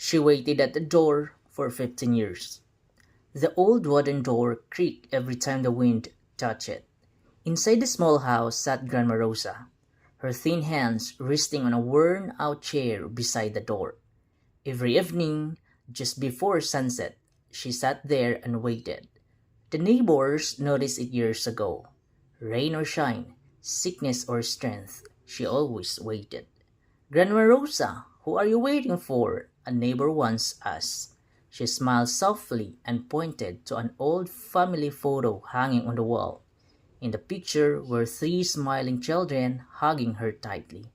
She waited at the door for 15 years. The old wooden door creaked every time the wind touched it. Inside the small house sat Grandma Rosa, her thin hands resting on a worn-out chair beside the door. Every evening, just before sunset, she sat there and waited. The neighbors noticed it years ago. Rain or shine, sickness or strength, she always waited. Grandma Rosa, who are you waiting for? A neighbor once asked. She smiled softly and pointed to an old family photo hanging on the wall. In the picture were three smiling children hugging her tightly.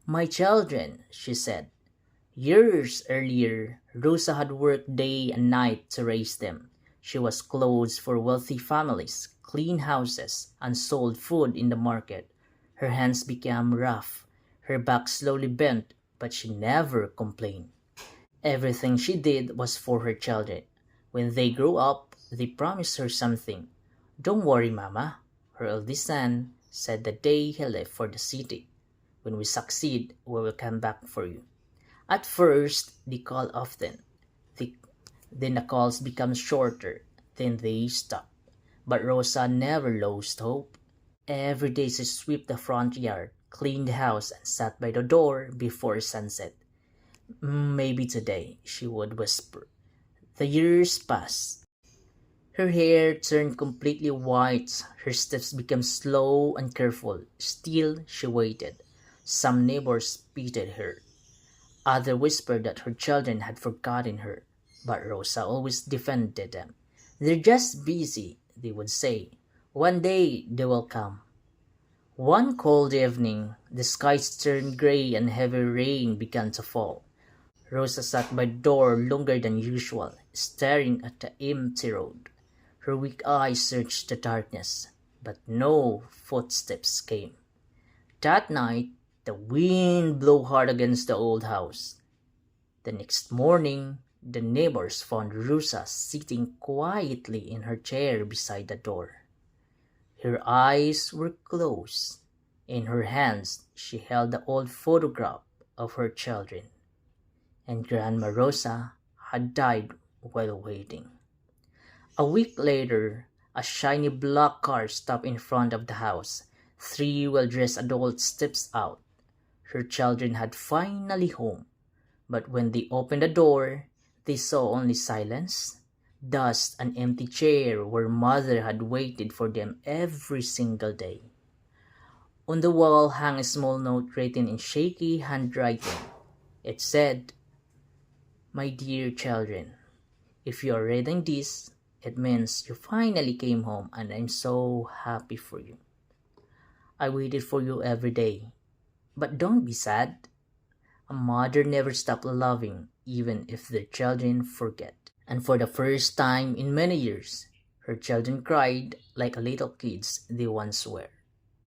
My children, she said. Years earlier, Rosa had worked day and night to raise them. She was clothes for wealthy families, cleaned houses, and sold food in the market. Her hands became rough, her back slowly bent, but she never complained. Everything she did was for her children. When they grew up, they promised her something. Don't worry, Mama, her eldest son said the day he left for the city. When we succeed, we will come back for you. At first, they called often. Then the calls became shorter. Then they stopped. But Rosa never lost hope. Every day she swept the front yard, cleaned the house, and sat by the door before sunset. Maybe today, she would whisper. The years passed. Her hair turned completely white. Her steps became slow and careful. Still, she waited. Some neighbors pitied her. Others whispered that her children had forgotten her, but Rosa always defended them. They're just busy, they would say. One day they will come. One cold evening, the skies turned gray and heavy rain began to fall. Rosa sat by the door longer than usual, staring at the empty road. Her weak eyes searched the darkness, but no footsteps came. That night, the wind blew hard against the old house. The next morning, the neighbors found Rosa sitting quietly in her chair beside the door. Her eyes were closed. In her hands, she held the old photograph of her children. And Grandma Rosa had died while waiting. A week later, a shiny black car stopped in front of the house. Three well-dressed adults stepped out. Her children had finally home, but when they opened the door, they saw only silence, dust, and empty chair where Mother had waited for them every single day. On the wall hung a small note written in shaky handwriting. It said, My dear children, if you are reading this, it means you finally came home and I'm so happy for you. I waited for you every day. But don't be sad. A mother never stops loving, even if their children forget. And for the first time in many years, her children cried like little kids they once were.